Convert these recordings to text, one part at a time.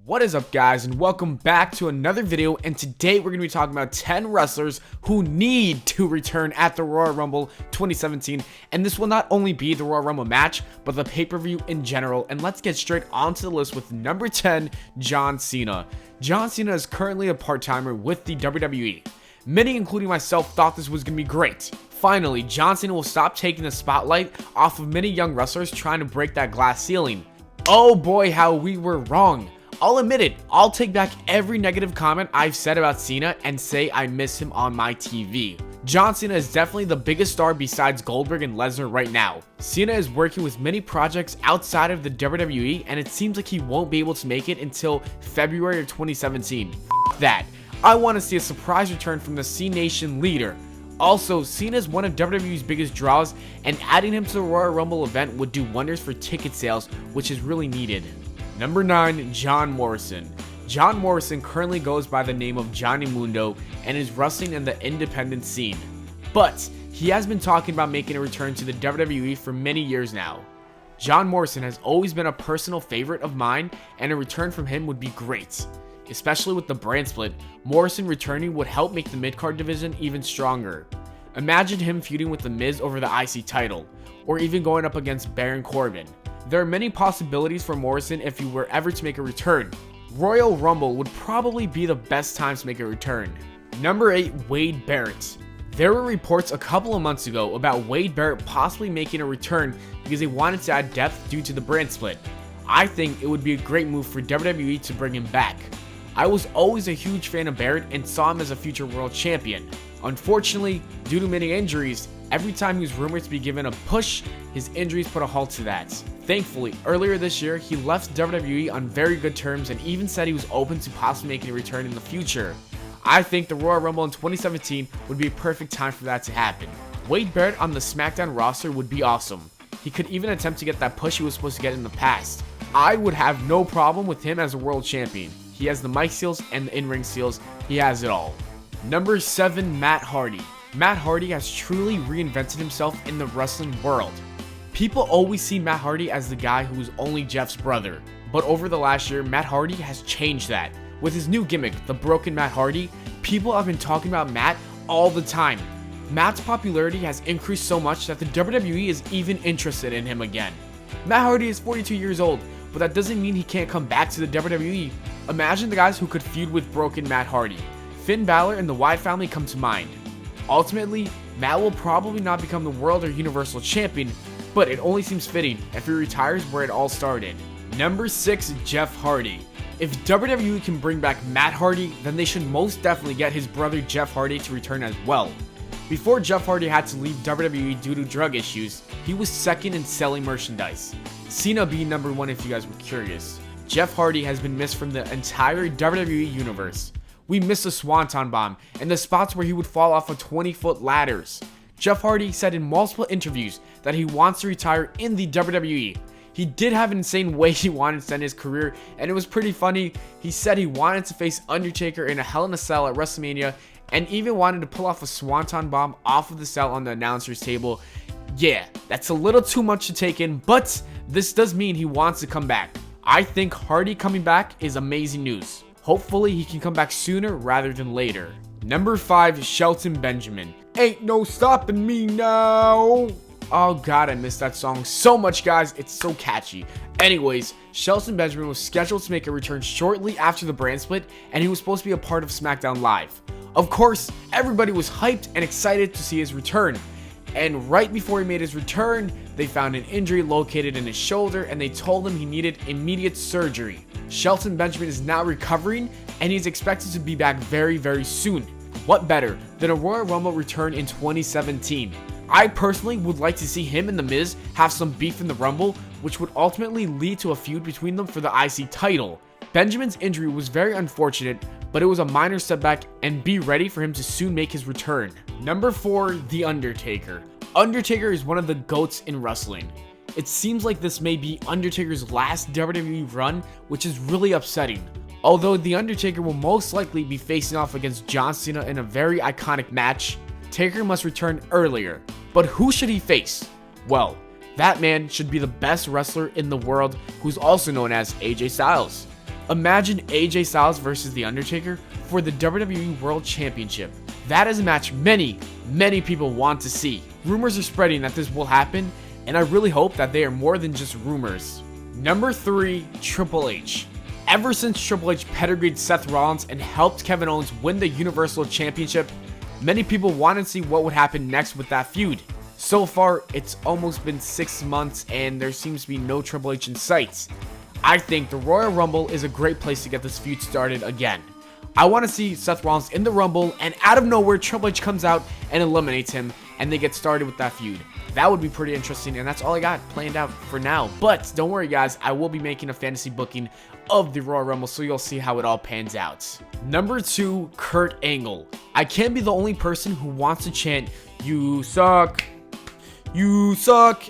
What is up, guys, and welcome back to another video. And today we're going to be talking about 10 wrestlers who need to return at the Royal Rumble 2017. And this will not only be the Royal Rumble match, but the pay-per-view in general. And let's get straight onto the list with number 10, John Cena. John Cena is currently a part-timer with the WWE. Many, including myself, thought this was going to be great. Finally, John Cena will stop taking the spotlight off of many young wrestlers trying to break that glass ceiling. Oh boy, how we were wrong. I'll admit it, I'll take back every negative comment I've said about Cena and say I miss him on my TV. John Cena is definitely the biggest star besides Goldberg and Lesnar right now. Cena is working with many projects outside of the WWE, and it seems like he won't be able to make it until February of 2017. F that. I want to see a surprise return from the C Nation leader. Also, Cena is one of WWE's biggest draws, and adding him to the Royal Rumble event would do wonders for ticket sales, which is really needed. Number 9, John Morrison. John Morrison currently goes by the name of Johnny Mundo and is wrestling in the independent scene. But he has been talking about making a return to the WWE for many years now. John Morrison has always been a personal favorite of mine, and a return from him would be great. Especially with the brand split, Morrison returning would help make the mid-card division even stronger. Imagine him feuding with The Miz over the IC title, or even going up against Baron Corbin. There are many possibilities for Morrison if he were ever to make a return. Royal Rumble would probably be the best time to make a return. Number 8, Wade Barrett. There were reports a couple of months ago about Wade Barrett possibly making a return because they wanted to add depth due to the brand split. I think it would be a great move for WWE to bring him back. I was always a huge fan of Barrett and saw him as a future world champion. Unfortunately, due to many injuries, every time he was rumored to be given a push, his injuries put a halt to that. Thankfully, earlier this year, he left WWE on very good terms and even said he was open to possibly making a return in the future. I think the Royal Rumble in 2017 would be a perfect time for that to happen. Wade Barrett on the SmackDown roster would be awesome. He could even attempt to get that push he was supposed to get in the past. I would have no problem with him as a world champion. He has the mic skills and the in-ring skills. He has it all. Number 7, Matt Hardy. Matt Hardy has truly reinvented himself in the wrestling world. People always see Matt Hardy as the guy who is only Jeff's brother, but over the last year, Matt Hardy has changed that. With his new gimmick, the Broken Matt Hardy, people have been talking about Matt all the time. Matt's popularity has increased so much that the WWE is even interested in him again. Matt Hardy is 42 years old, but that doesn't mean he can't come back to the WWE. Imagine the guys who could feud with Broken Matt Hardy. Finn Balor and the Wyatt family come to mind. Ultimately, Matt will probably not become the World or Universal Champion, but it only seems fitting if he retires where it all started. Number 6, Jeff Hardy. If WWE can bring back Matt Hardy, then they should most definitely get his brother Jeff Hardy to return as well. Before Jeff Hardy had to leave WWE due to drug issues, he was second in selling merchandise. Cena being number 1 if you guys were curious. Jeff Hardy has been missed from the entire WWE universe. We miss the Swanton Bomb and the spots where he would fall off of 20-foot ladders. Jeff Hardy said in multiple interviews that he wants to retire in the WWE. He did have an insane way he wanted to end his career, and it was pretty funny. He said he wanted to face Undertaker in a Hell in a Cell at WrestleMania, and even wanted to pull off a Swanton Bomb off of the cell on the announcer's table. Yeah, that's a little too much to take in, but this does mean he wants to come back. I think Hardy coming back is amazing news. Hopefully he can come back sooner rather than later. Number 5, Shelton Benjamin. Ain't no stopping me now. Oh god, I missed that song so much, guys. It's so catchy. Anyways, Shelton Benjamin was scheduled to make a return shortly after the brand split, and he was supposed to be a part of SmackDown Live. Of course, everybody was hyped and excited to see his return. And right before he made his return, they found an injury located in his shoulder, and they told him he needed immediate surgery. Shelton Benjamin is now recovering, and he's expected to be back very, very soon. What better than a Royal Rumble return in 2017? I personally would like to see him and The Miz have some beef in the Rumble, which would ultimately lead to a feud between them for the IC title. Benjamin's injury was very unfortunate, but it was a minor setback, and be ready for him to soon make his return. Number 4, The Undertaker. Undertaker is one of the GOATs in wrestling. It seems like this may be Undertaker's last WWE run, which is really upsetting. Although The Undertaker will most likely be facing off against John Cena in a very iconic match, Taker must return earlier. But who should he face? Well, that man should be the best wrestler in the world, who's also known as AJ Styles. Imagine AJ Styles versus The Undertaker for the WWE World Championship. That is a match many people want to see. Rumors are spreading that this will happen, and I really hope that they are more than just rumors. Number 3, Triple H. Ever since Triple H pedigreed Seth Rollins and helped Kevin Owens win the Universal Championship, many people wanted to see what would happen next with that feud. So far, it's almost been 6 months and there seems to be no Triple H in sight. I think the Royal Rumble is a great place to get this feud started again. I want to see Seth Rollins in the Rumble, and out of nowhere, Triple H comes out and eliminates him, and they get started with that feud. That would be pretty interesting, and that's all I got planned out for now. But don't worry, guys, I will be making a fantasy booking of the Royal Rumble, so you'll see how it all pans out. Number 2, Kurt Angle. I can't be the only person who wants to chant, "You suck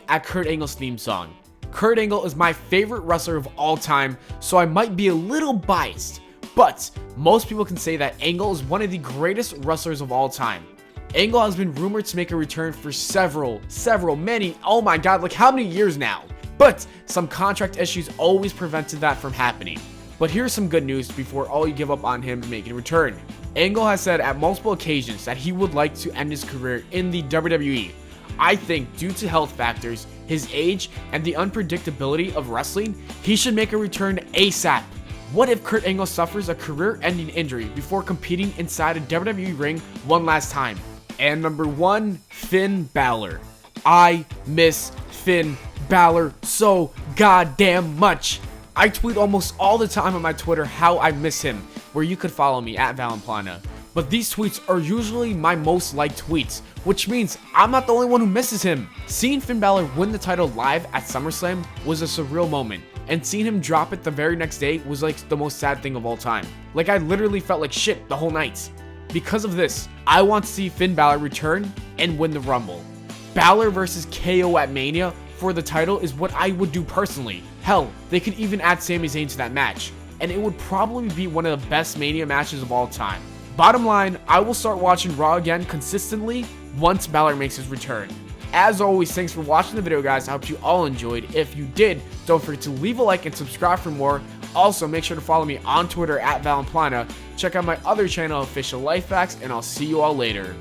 at Kurt Angle's theme song. Kurt Angle is my favorite wrestler of all time, so I might be a little biased, but most people can say that Angle is one of the greatest wrestlers of all time. Angle has been rumored to make a return for many, oh my god, like how many years now? But some contract issues always prevented that from happening. But here's some good news before all you give up on him making a return. Angle has said at multiple occasions that he would like to end his career in the WWE. I think due to health factors, his age, and the unpredictability of wrestling, he should make a return ASAP. What if Kurt Angle suffers a career-ending injury before competing inside a WWE ring one last time? And number 1, Finn Balor. I miss Finn Balor so goddamn much. I tweet almost all the time on my Twitter how I miss him, where you could follow me at Pllana. But these tweets are usually my most liked tweets, which means I'm not the only one who misses him. Seeing Finn Balor win the title live at SummerSlam was a surreal moment, and seeing him drop it the very next day was like the most sad thing of all time. Like I literally felt like shit the whole night. Because of this, I want to see Finn Balor return and win the Rumble. Balor versus KO at Mania for the title is what I would do personally. Hell, they could even add Sami Zayn to that match, and it would probably be one of the best Mania matches of all time. Bottom line, I will start watching Raw again consistently once Balor makes his return. As always, thanks for watching the video, guys. I hope you all enjoyed. If you did, don't forget to leave a like and subscribe for more. Also, make sure to follow me on Twitter at Pllana. Check out my other channel, Official Life Facts, and I'll see you all later.